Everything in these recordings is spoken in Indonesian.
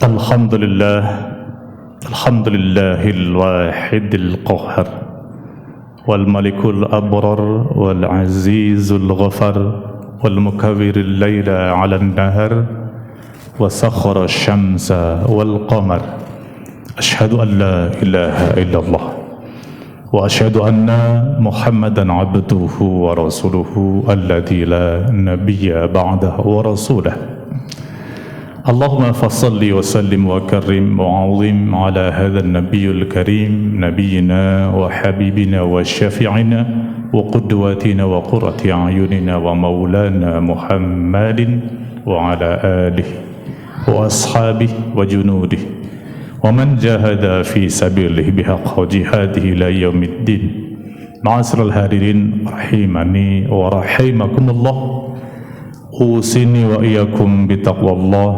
Alhamdulillah, Alhamdulillahil wahidil qahhar, wal malikul abrar, wal azizul ghafar, wal mukawwiril laila 'alan nahar, wa sakhkhara asy-syamsa wal qamar. Asyhadu an la ilaha illallah wa asyhadu anna Muhammadan 'abduhu wa rasuluhu alladzi la nabiyya ba'dahu wa rasuluh. Allahumma fassalli wa sallim wa karrim wa azim ala hadha an-nabiyul karim nabiyyina wa habibina wa syafi'ina wa qudwatina wa qurrati a'yunina wa maulana Muhammadin wa ala alihi wa ashabihi wa junudihi wa man jahada fi sabilihi bihaqqa jihadihi ila yaumiddin. Ma'asyiral hadirin rahimani wa rahimakumullah, usini wa iyyakum bitaqwallah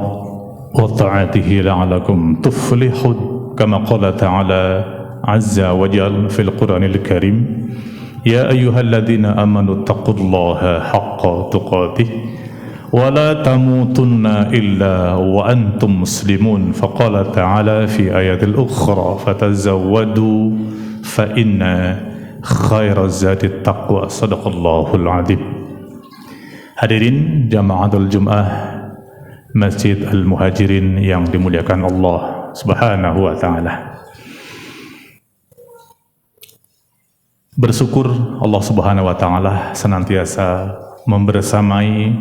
wa ta'atihi la'alakum tuflihun, kama qala ta'ala azza wa jalla fil Qur'anil Karim, ya ayyuhalladzina amanu taqullaha haqqa tuqatih wa la tamutunna illa wa antum muslimun. Faqala ta'ala fi ayatil ukhra fatazawwadu fa inna khairaz zadi taqwa. Sadaqallahul adzim. Hadirin jama'atul Jum'ah Masjid Al-Muhajirin yang dimuliakan Allah Subhanahu wa ta'ala. Bersyukur Allah Subhanahu wa ta'ala senantiasa membersamai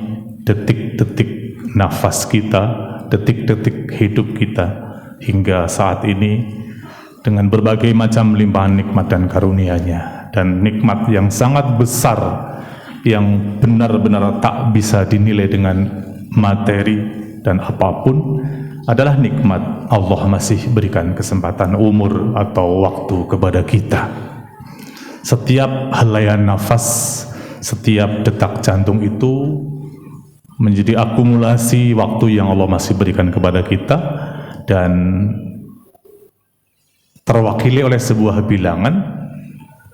detik-detik nafas kita, detik-detik hidup kita hingga saat ini dengan berbagai macam limpahan nikmat dan karunia-Nya, dan nikmat yang sangat besar yang benar-benar tak bisa dinilai dengan materi dan apapun adalah nikmat Allah masih berikan kesempatan umur atau waktu kepada kita. Setiap helaian nafas, setiap detak jantung itu menjadi akumulasi waktu yang Allah masih berikan kepada kita, dan terwakili oleh sebuah bilangan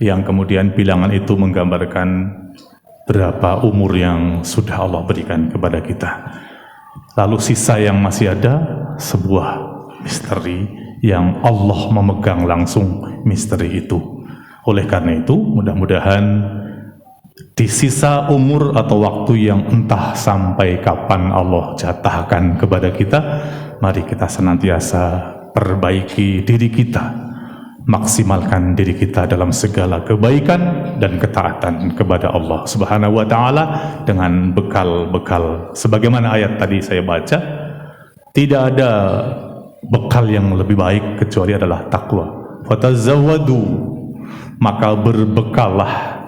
yang kemudian bilangan itu menggambarkan berapa umur yang sudah Allah berikan kepada kita. Lalu sisa yang masih ada sebuah misteri yang Allah memegang langsung misteri itu. Oleh karena itu, mudah-mudahan di sisa umur atau waktu yang entah sampai kapan Allah jatahkan kepada kita, mari kita senantiasa perbaiki diri kita, maksimalkan diri kita dalam segala kebaikan dan ketaatan kepada Allah Subhanahu wa ta'ala dengan bekal-bekal sebagaimana ayat tadi saya baca. Tidak ada bekal yang lebih baik kecuali adalah takwa. Fatazawwadu, maka berbekallah,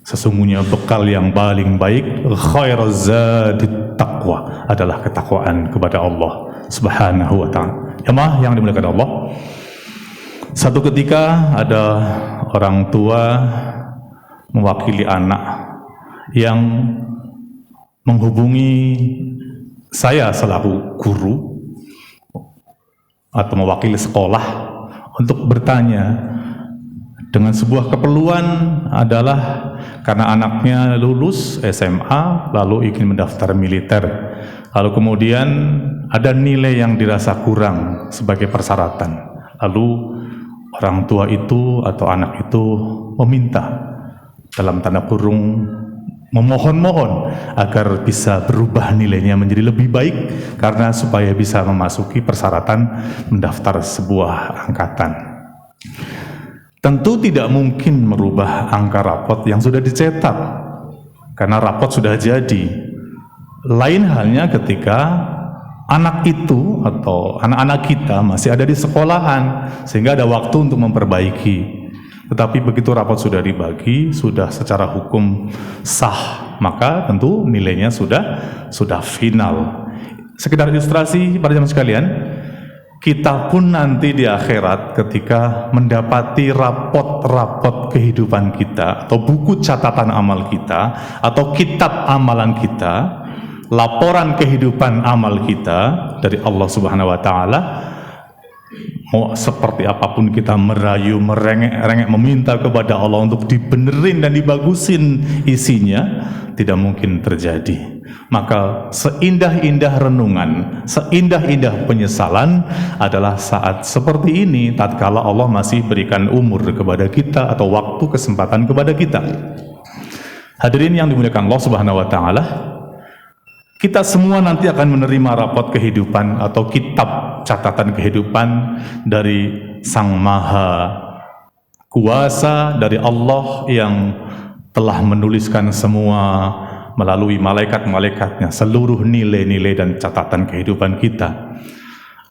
sesungguhnya bekal yang paling baik, khairaz zadi taqwa, adalah ketakwaan kepada Allah Subhanahu wa ta'ala. Jemaah yang dimuliakan Allah, satu ketika ada orang tua mewakili anak yang menghubungi saya selaku guru atau mewakili sekolah untuk bertanya dengan sebuah keperluan, adalah karena anaknya lulus SMA lalu ingin mendaftar militer, lalu kemudian ada nilai yang dirasa kurang sebagai persyaratan, lalu orang tua itu atau anak itu meminta, dalam tanda kurung memohon-mohon, agar bisa berubah nilainya menjadi lebih baik karena supaya bisa memasuki persyaratan mendaftar sebuah angkatan. Tentu tidak mungkin merubah angka rapot yang sudah dicetak karena rapot sudah jadi. Lain halnya ketika anak itu atau anak-anak kita masih ada di sekolahan sehingga ada waktu untuk memperbaiki. Tetapi begitu rapot sudah dibagi, sudah secara hukum sah, maka tentu nilainya sudah final. Sekedar ilustrasi pada jemaah sekalian, kita pun nanti di akhirat ketika mendapati rapot-rapot kehidupan kita atau buku catatan amal kita atau kitab amalan kita, laporan kehidupan amal kita dari Allah Subhanahu wa ta'ala, Mau seperti apapun kita merayu, merengek-rengek, meminta kepada Allah untuk dibenerin dan dibagusin isinya, tidak mungkin terjadi. Maka seindah-indah renungan, seindah-indah penyesalan adalah saat seperti ini, tatkala Allah masih berikan umur kepada kita atau waktu, kesempatan kepada kita. Hadirin yang dimuliakan Allah Subhanahu wa taala, kita semua nanti akan menerima rapot kehidupan atau kitab catatan kehidupan dari Sang Maha Kuasa, dari Allah yang telah menuliskan semua melalui malaikat-malaikatnya, seluruh nilai-nilai dan catatan kehidupan kita.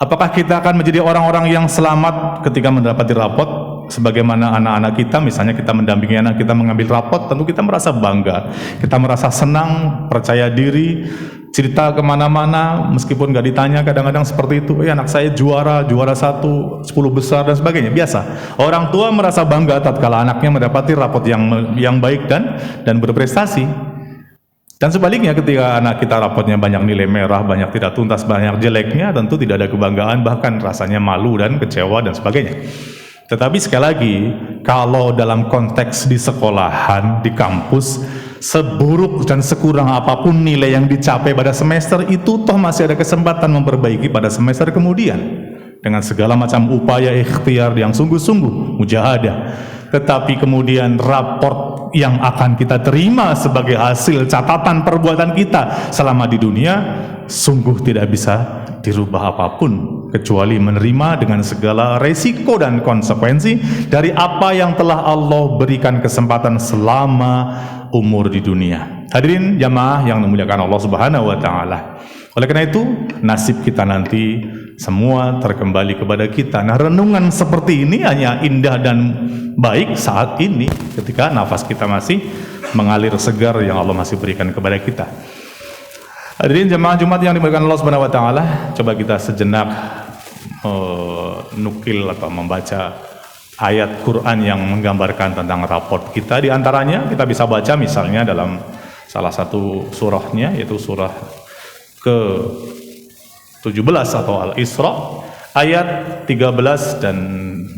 Apakah kita akan menjadi orang-orang yang selamat ketika mendapati rapot? Sebagaimana anak-anak kita, misalnya kita mendampingi anak kita mengambil rapot, tentu kita merasa bangga, kita merasa senang, percaya diri, cerita kemana-mana, meskipun gak ditanya kadang-kadang seperti itu, anak saya juara 1, 10 besar dan sebagainya, biasa. Orang tua merasa bangga tatkala anaknya mendapati rapot yang baik dan berprestasi. Dan sebaliknya ketika anak kita rapotnya banyak nilai merah, banyak tidak tuntas, banyak jeleknya, tentu tidak ada kebanggaan, bahkan rasanya malu dan kecewa dan sebagainya. Tetapi sekali lagi, kalau dalam konteks di sekolahan, di kampus, seburuk dan sekurang apapun nilai yang dicapai pada semester itu, toh masih ada kesempatan memperbaiki pada semester kemudian dengan segala macam upaya ikhtiar yang sungguh-sungguh, mujahadah. Tetapi kemudian raport yang akan kita terima sebagai hasil catatan perbuatan kita selama di dunia sungguh tidak bisa dirubah apapun, kecuali menerima dengan segala resiko dan konsekuensi dari apa yang telah Allah berikan kesempatan selama umur di dunia. Hadirin jamaah yang dimuliakan Allah Subhanahu wa taala. Oleh karena itu, nasib kita nanti semua terkembali kepada kita. Nah, renungan seperti ini hanya indah dan baik saat ini ketika nafas kita masih mengalir segar yang Allah masih berikan kepada kita. Hadirin jemaah Jumat yang dimuliakan Allah Subhanahu wa taala, coba kita sejenak nukil atau membaca ayat Quran yang menggambarkan tentang raport kita. Di antaranya kita bisa baca misalnya dalam salah satu surahnya, yaitu surah ke-17 atau Al-Isra, ayat 13 dan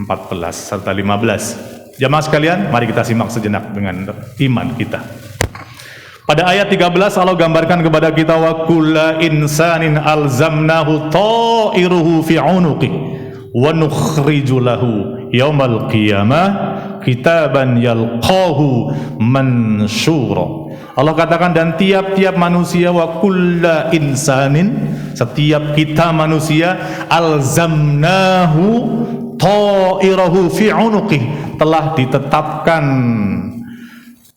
14 serta 15. Jamaah sekalian, mari kita simak sejenak dengan iman kita. Pada ayat 13 Allah gambarkan kepada kita, wa kulla insanin alzamnahu ta'iruhu fi 'unuqi wa nukhriju lahu yaumal qiyamah kitaban yalqahu mansyura. Allah katakan, dan tiap-tiap manusia, wa kulla insanin, setiap kita manusia, alzamnahu ta'irahu fi 'unuqi, telah ditetapkan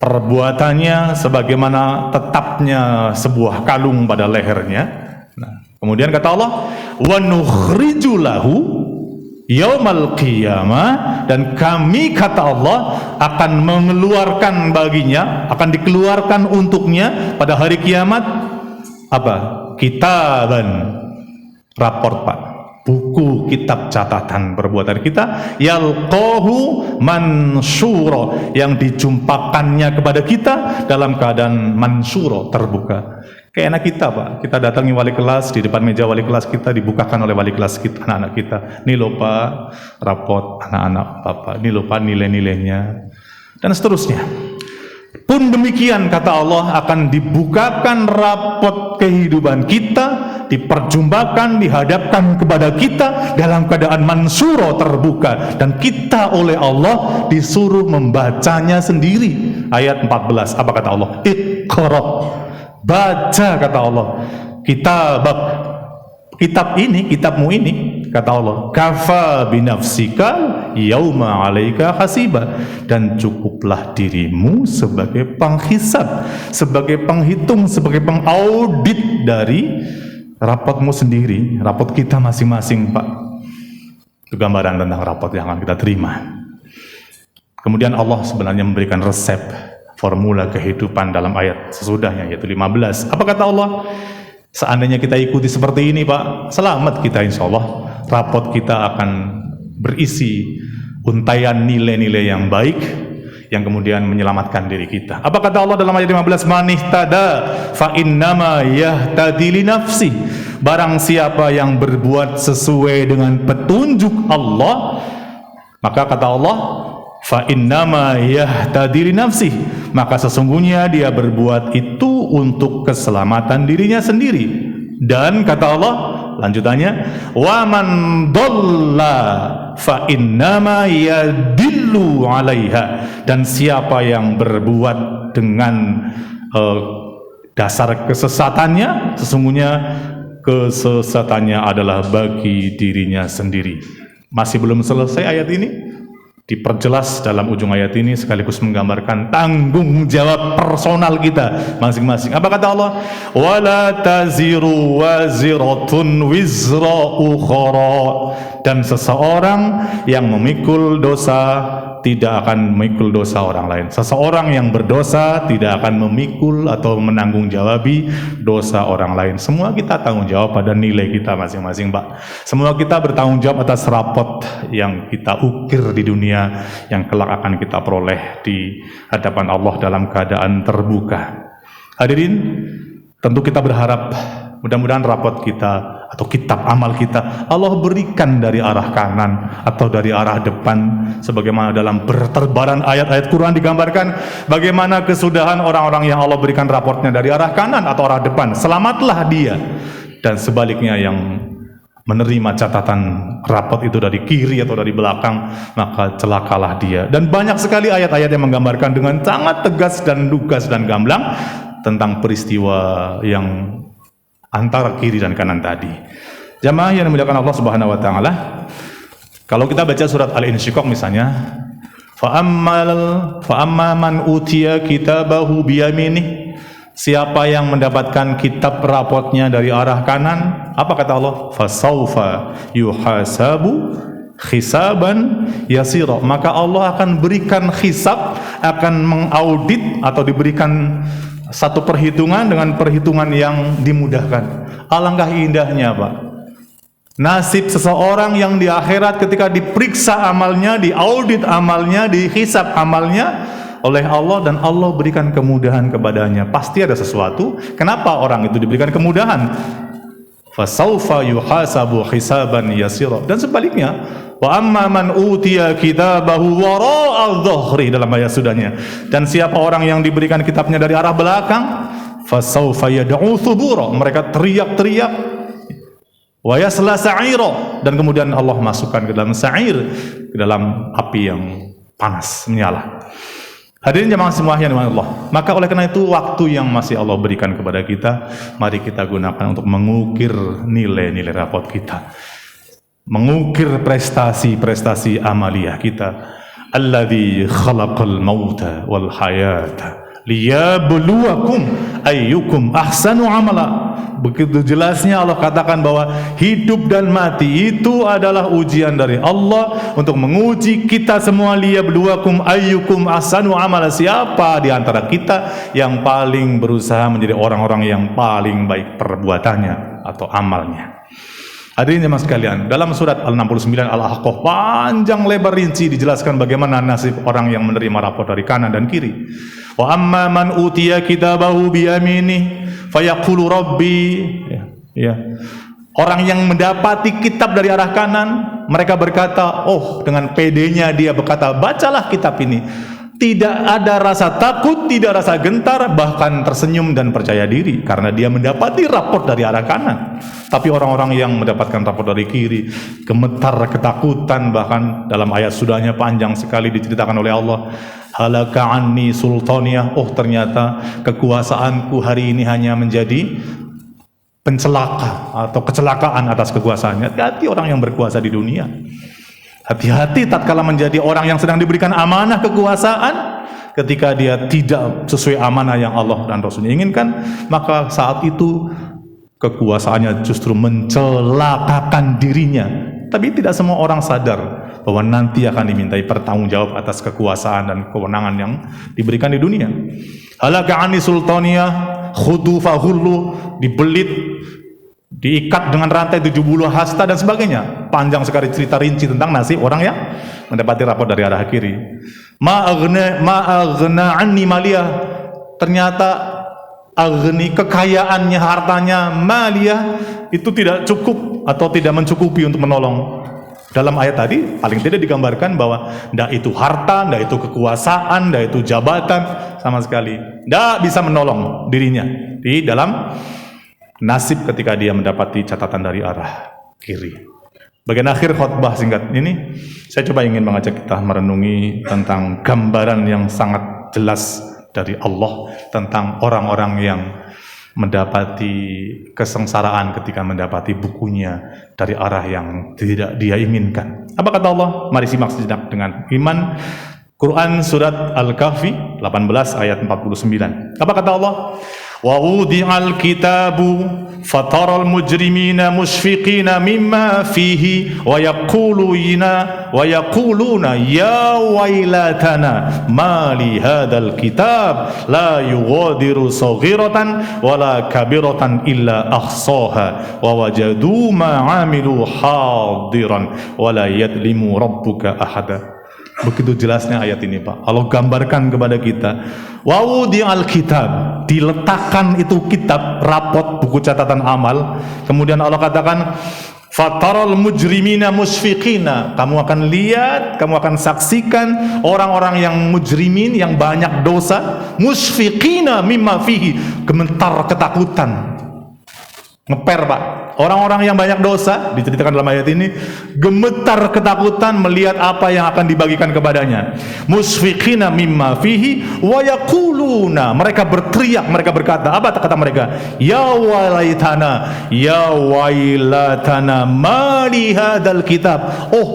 perbuatannya sebagaimana tetapnya sebuah kalung pada lehernya. Nah, kemudian kata Allah, wa nukhriju lahu yaumal qiyamah, dan kami, kata Allah, akan mengeluarkan baginya, akan dikeluarkan untuknya pada hari kiamat apa? Kitaban, raport Pak, buku kitab catatan perbuatan kita, yalqahu mansyura, yang dijumpakannya kepada kita dalam keadaan mansyura, terbuka. Kayak anak kita Pak, kita datangi wali kelas, di depan meja wali kelas kita dibukakan oleh wali kelas kita, anak-anak kita, ini loh Pak raport anak-anak Bapak, ini loh Pak nilai-nilainya, dan seterusnya. Pun demikian kata Allah, akan dibukakan rapot kehidupan kita, diperjumpakan, dihadapkan kepada kita dalam keadaan mansuro, terbuka, dan kita oleh Allah disuruh membacanya sendiri. Ayat 14, apa kata Allah? Iqra, baca kata Allah, kitab ini, kitabmu ini, kata Allah, kafa binafsika yauma 'alaika hasiba, dan cukuplah dirimu sebagai penghisab, sebagai penghitung, sebagai pengaudit dari rapotmu sendiri, rapot kita masing-masing Pak. Itu gambaran tentang rapot yang akan kita terima. Kemudian Allah sebenarnya memberikan resep formula kehidupan dalam ayat sesudahnya, yaitu 15. Apa kata Allah? Seandainya kita ikuti seperti ini Pak, selamat kita insya Allah. Rapot kita akan berisi untaian nilai-nilai yang baik yang kemudian menyelamatkan diri kita. Apa kata Allah dalam ayat 15? Man ihtada fa innama yahtadi li nafsi barang siapa yang berbuat sesuai dengan petunjuk Allah, maka kata Allah, fa innama yahtadi li nafsih, maka sesungguhnya dia berbuat itu untuk keselamatan dirinya sendiri. Dan kata Allah lanjutannya, wa man dhalla fa innama yadillu 'alaiha, dan siapa yang berbuat dengan dasar kesesatannya, sesungguhnya kesesatannya adalah bagi dirinya sendiri. Masih belum selesai ayat ini, diperjelas dalam ujung ayat ini sekaligus menggambarkan tanggung jawab personal kita masing-masing. Apa kata Allah? Wala taziru waziratun wizra ukhra, dan seseorang yang memikul dosa tidak akan memikul dosa orang lain. Seseorang yang berdosa tidak akan memikul atau menanggung-jawabi dosa orang lain. Semua kita tanggung jawab pada nilai kita masing-masing, Pak. Semua kita bertanggung jawab atas rapot yang kita ukir di dunia, yang kelak akan kita peroleh di hadapan Allah dalam keadaan terbuka. Hadirin, tentu kita berharap mudah-mudahan rapot kita atau kitab amal kita Allah berikan dari arah kanan atau dari arah depan, sebagaimana dalam berterbaran ayat-ayat Quran digambarkan bagaimana kesudahan orang-orang yang Allah berikan raportnya dari arah kanan atau arah depan, selamatlah dia. Dan sebaliknya yang menerima catatan rapot itu dari kiri atau dari belakang, maka celakalah dia. Dan banyak sekali ayat-ayat yang menggambarkan dengan sangat tegas dan lugas dan gamblang tentang peristiwa yang antara kiri dan kanan tadi. Jamaah yang dimuliakan Allah Subhanahu wa taala, kalau kita baca surat Al-Insyiqaq misalnya, fa amma man utiya kitabahu biyaminih, siapa yang mendapatkan kitab rapotnya dari arah kanan, apa kata Allah? Fasaufa yuhasabu hisaban yasira, maka Allah akan berikan hisab, akan mengaudit atau diberikan satu perhitungan dengan perhitungan yang dimudahkan. Alangkah indahnya, Pak, nasib seseorang yang di akhirat ketika diperiksa amalnya, diaudit amalnya, dihisab amalnya oleh Allah, dan Allah berikan kemudahan kepadanya. Pasti ada sesuatu kenapa orang itu diberikan kemudahan. Fasaufa yuhasabu hisaban yasira. Dan sebaliknya, wa amma man utiya kitabahu wara'a dhahri, dalam ayat sudahnya, dan siapa orang yang diberikan kitabnya dari arah belakang, fasaufa yad'u thubura, mereka teriak-teriak, wa yasla sa'ira, dan kemudian Allah masukkan ke dalam sa'ir, ke dalam api yang panas menyala. Hadirin jemaah semua yang dimuliakan Allah, maka oleh karena itu waktu yang masih Allah berikan kepada kita, mari kita gunakan untuk mengukir nilai-nilai rapot kita, mengukir prestasi-prestasi amaliyah kita. Alladzi khalaqal mauta wal hayata liyabluwakum ayyukum ahsanu amala. Begitu jelasnya Allah katakan bahwa hidup dan mati itu adalah ujian dari Allah untuk menguji kita semua. Liyabluwakum ayyukum ahsanu amala, siapa di antara kita yang paling berusaha menjadi orang-orang yang paling baik perbuatannya atau amalnya. Hadirin jemaah sekalian, dalam surat Al-69 Al-Ahqaf panjang lebar rinci dijelaskan bagaimana nasib orang yang menerima rapor dari kanan dan kiri. Wa amma man utiya kitabahu biyaminih fayaqulu rabbi, orang yang mendapati kitab dari arah kanan, mereka berkata, oh, dengan pedenya dia berkata, bacalah kitab ini. Tidak ada rasa takut, tidak rasa gentar, bahkan tersenyum dan percaya diri karena dia mendapati raport dari arah kanan. Tapi orang-orang yang mendapatkan raport dari kiri, gemetar, ketakutan, bahkan dalam ayat sudahnya panjang sekali diceritakan oleh Allah, halaka anni sultaniyah, oh ternyata kekuasaanku hari ini hanya menjadi pencelaka atau kecelakaan atas kekuasaannya. Hati-hati orang yang berkuasa di dunia. Hati-hati tatkala menjadi orang yang sedang diberikan amanah kekuasaan, ketika dia tidak sesuai amanah yang Allah dan Rasulnya inginkan, maka saat itu kekuasaannya justru mencelakakan dirinya. Tapi tidak semua orang sadar bahwa nanti akan dimintai pertanggungjawab atas kekuasaan dan kewenangan yang diberikan di dunia. Halaka ani sultaniyah khudu fahullu, dibelit, diikat dengan rantai 70 hasta dan sebagainya. Panjang sekali cerita rinci tentang nasib orang yang mendapati rapor dari arah kiri. Ma aghna anni maliyah, ternyata aghni, kekayaannya, hartanya, maliyah, itu tidak cukup atau tidak mencukupi untuk menolong. Dalam ayat tadi paling tidak digambarkan bahwa ndak itu harta, ndak itu kekuasaan, ndak itu jabatan, sama sekali ndak bisa menolong dirinya di dalam nasib ketika dia mendapati catatan dari arah kiri. Bagian akhir khutbah singkat ini, saya coba ingin mengajak kita merenungi tentang gambaran yang sangat jelas dari Allah tentang orang-orang yang mendapati kesengsaraan ketika mendapati bukunya dari arah yang tidak dia inginkan. Apa kata Allah? Mari simak sejenak dengan iman. Quran surat Al-Kahfi 18 ayat 49. Apa kata Allah? Wa wudi'al kitabu fataral mujrimina mushfiqina mimma fihi wa yaquluna ya wailatana ma li hadzal kitab la yughadiru saghiratan wala kabiratan illa ahsaha wa wajadu ma 'amilu hadiran wala yadlimu rabbuka ahada. Begitu jelasnya ayat ini, Pak. Allah gambarkan kepada kita, wawudi al-kitab, diletakkan itu kitab, rapot, buku catatan amal. Kemudian Allah katakan, fataral mujrimina musfiqina, kamu akan lihat, kamu akan saksikan orang-orang yang mujrimin, yang banyak dosa, musfiqina mimma fihi, gemetar ketakutan. Ngeper, Pak. Orang-orang yang banyak dosa, diceritakan dalam ayat ini, gemetar ketakutan melihat apa yang akan dibagikan kepadanya. Musfiqina mimma fihi wa yaquluna, mereka berteriak, mereka berkata, apa kata mereka? Ya wailatana ma li hadzal kitab. Oh,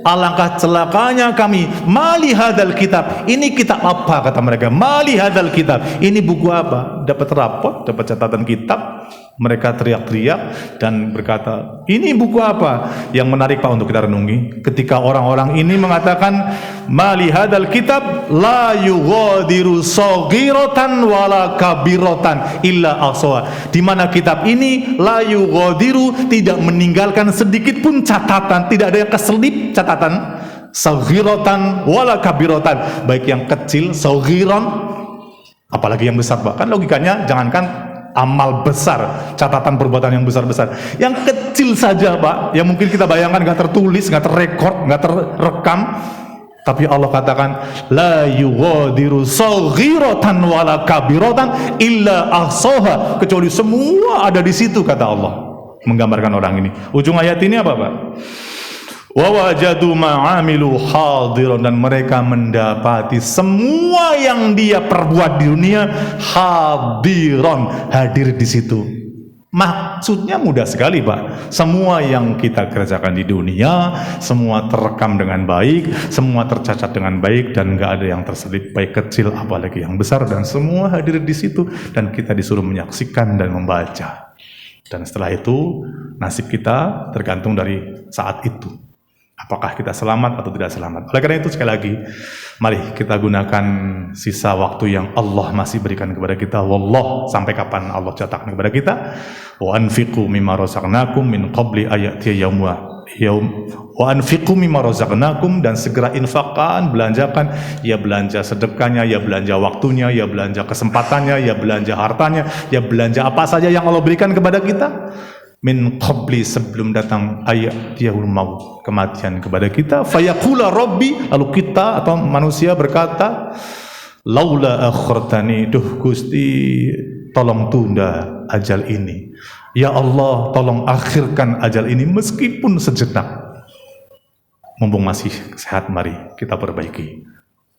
alangkah celakanya kami. Mali hadzal kitab, ini kitab apa kata mereka? Mali hadzal kitab, ini buku apa? Dapat rapot, dapat catatan kitab. Mereka teriak-teriak dan berkata, ini buku apa? Yang menarik, Pak, untuk kita renungi, ketika orang-orang ini mengatakan mali hadzal kitab la yughadiru saghiratan wala kabiratan illa ahsaha, di mana kitab ini la yughadiru, tidak meninggalkan sedikit pun catatan, tidak ada yang keselip catatan, saghiratan wala kabiratan, baik yang kecil saghiran apalagi yang besar, Pak. Kan logikanya jangankan amal besar, catatan perbuatan yang besar-besar, yang kecil saja, Pak, yang mungkin kita bayangkan nggak tertulis, nggak terrekord, nggak terrekam, tapi Allah katakan la yughadiru saghiratan wala kabiratan illa ahsaha, kecuali semua ada di situ, kata Allah, menggambarkan orang ini. Ujung ayat ini apa, Pak? Wa wajadu ma'amilu hadiran, dan mereka mendapati semua yang dia perbuat di dunia hadiran, hadir di situ. Maksudnya mudah sekali, Pak. Semua yang kita kerjakan di dunia, semua terekam dengan baik, semua tercatat dengan baik, dan nggak ada yang terselip, baik kecil apalagi yang besar, dan semua hadir di situ, dan kita disuruh menyaksikan dan membaca. Dan setelah itu nasib kita tergantung dari saat itu, apakah kita selamat atau tidak selamat. Oleh karena itu, sekali lagi, mari kita gunakan sisa waktu yang Allah masih berikan kepada kita. Wallah, sampai kapan Allah catatkan kepada kita. Wa anfiqu mimma razaqnakum min qabli ayatiya yaum wa anfiqu mimma razaqnakum, dan segera infakkan, belanjakan, ya belanja sedekahnya, ya belanja waktunya, ya belanja kesempatannya, ya belanja hartanya, ya belanja apa saja yang Allah berikan kepada kita. Min qabli, sebelum datang ayat yaumul maut, kematian kepada kita. Fayaqula rabbi, lalu kita atau manusia berkata, laula akhartani, duh Gusti, tolong tunda ajal ini. Ya Allah, tolong akhirkan ajal ini meskipun sejenak. Mumpung masih sehat, mari kita perbaiki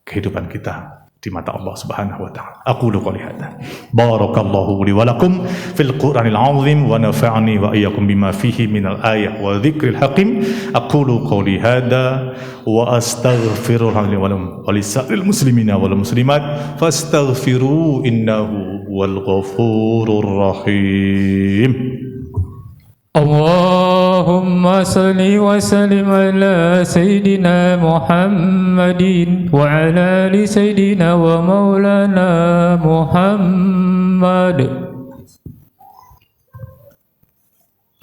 kehidupan kita di mata Allah Subhanahu wa taala. Aqulu qouli hadza. Barakallahu li wa lakum fil Qur'anil 'azim wa nafa'ani wa iyyakum bima fihi minal ayat wa dzikril hakim. Aqulu qouli hadza wa astaghfirullah li wa lakum wa lisa'il muslimina wal muslimat fastaghfiru innahu wal ghafurur rahim. Allahumma salli wa sallim ala Sayyidina Muhammadin wa ala ali Sayyidina wa maulana Muhammad.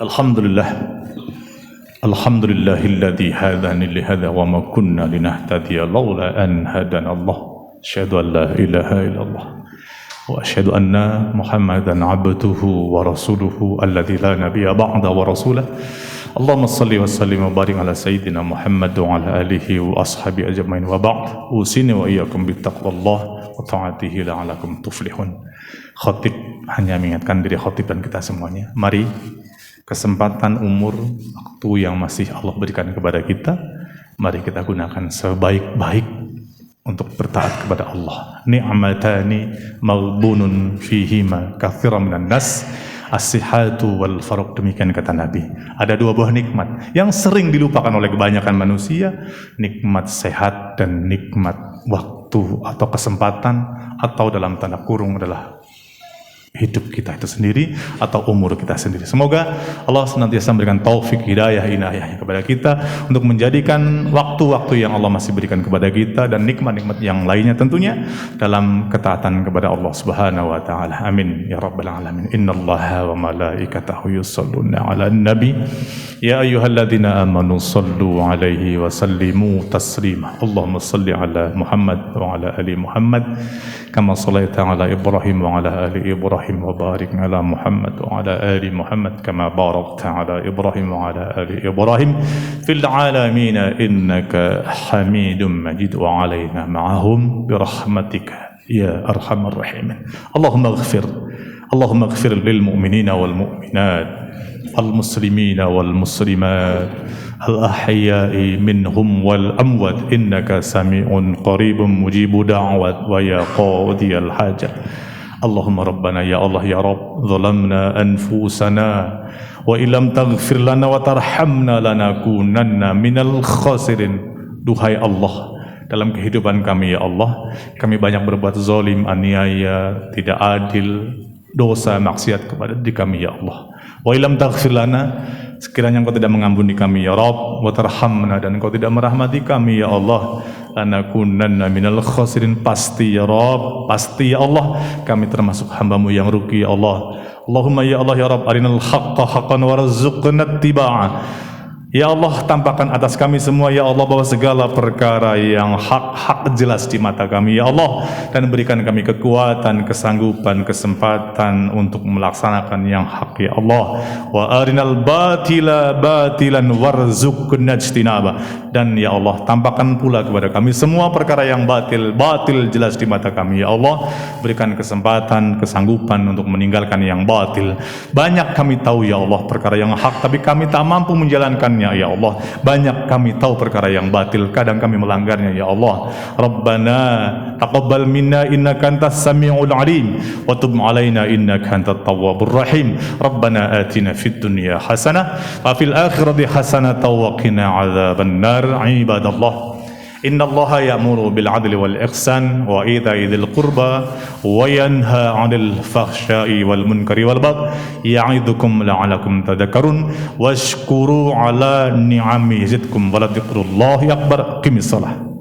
Alhamdulillah, alhamdulillahilladzi hadani li hadza wa ma kunna linahtadiya laula an hadana Allah. Asyhadu an la ilaha illallah وأشهد أن محمدا عبده ورسوله الذي لا نبي بعد ورسوله اللهم صل وسلم وبارك على سيدنا محمد وعلى آله وأصحابه أجمعين وبعد أوصيني وإياكم بتقوى الله وطاعته لعلكم تفلحون. Khotib hanya mengingatkan diri khotib dan kita semuanya, mari kesempatan umur waktu yang masih Allah berikan kepada kita, mari kita gunakan sebaik-baik untuk bertaat kepada Allah. Ni'matani maghbunun fihima katsiran minan nas as-sihhatu wal faraq, demikian kata Nabi. Ada dua buah nikmat yang sering dilupakan oleh kebanyakan manusia, nikmat sehat dan nikmat waktu atau kesempatan, atau dalam tanda kurung adalah hidup kita itu sendiri atau umur kita sendiri. Semoga Allah senantiasa memberikan taufik, hidayah, inayahnya kepada kita untuk menjadikan waktu-waktu yang Allah masih berikan kepada kita dan nikmat-nikmat yang lainnya tentunya dalam ketaatan kepada Allah Subhanahu wa taala. Amin ya rabbal alamin. Innallaha wa malaikatahu yusholluna 'alan nabi ya ayyuhalladzina amanu shallu 'alaihi wa sallimu taslima. Allahumma shalli 'ala Muhammad wa 'ala ali Muhammad kama shallaita 'ala Ibrahim wa 'ala ali Ibrahim وبارك على محمد وعلى آل محمد كما باركت على إبراهيم وعلى آل إبراهيم في العالمين إنك حميد مجيد وعلينا معهم برحمتك يا أرحم الراحمين. اللهم اغفر للمؤمنين والمؤمنات المسلمين والمسلمات الأحياء منهم والأموات إنك سميع قريب مجيب دعوات ويا قاضي الحاجة. Allahumma rabbana ya Allah ya Rabb, zalamna anfusana wa illam taghfir lana wa tarhamna lanakunanna minal khasirin. Duhai Allah, dalam kehidupan kami ya Allah, kami banyak berbuat zalim, aniaya, tidak adil, dosa, maksiat kepada diri kami ya Allah. Wa illam taghfir lana, sekiranya Engkau tidak mengampuni kami ya Rabb, wa tarhamna, dan Engkau tidak merahmati kami ya Allah, lanakunanna minal khasirin, pasti ya Rabb, pasti ya Allah, kami termasuk hamba-Mu yang rugi ya Allah. Allahumma ya Allah ya Rabb, arinal haqqa haqqan warzuqna ittiba'ah. Ya Allah, tampakkan atas kami semua ya Allah bahwa segala perkara yang hak jelas di mata kami ya Allah, dan berikan kami kekuatan, kesanggupan, kesempatan untuk melaksanakan yang hak ya Allah. Wa arinal batila batilan warzuqna ijtinaba. Dan ya Allah, tampakkan pula kepada kami semua perkara yang batil jelas di mata kami ya Allah, berikan kesempatan, kesanggupan untuk meninggalkan yang batil. Banyak kami tahu ya Allah perkara yang hak, tapi kami tak mampu menjalankannya ya Allah. Banyak kami tahu perkara yang batil, kadang kami melanggarnya ya Allah. Rabbana taqabbal minna innaka antas samiul alim wa tub alaina innaka antat tawwabur rahim. Rabbana atina fid dunya hasanah wa fil akhirati hasanah wa qina adzaban nar. Ibadallah, innallaha ya'muru bil 'adli wal ihsan wa ita'i dzil qurba wa yanha 'anil fahsya'i wal munkari wal baghi ya'idzukum la'allakum tadhakkarun washkuru 'ala ni'amihi yazidkum wa la dzikrullahi akbar. Qimis shalah.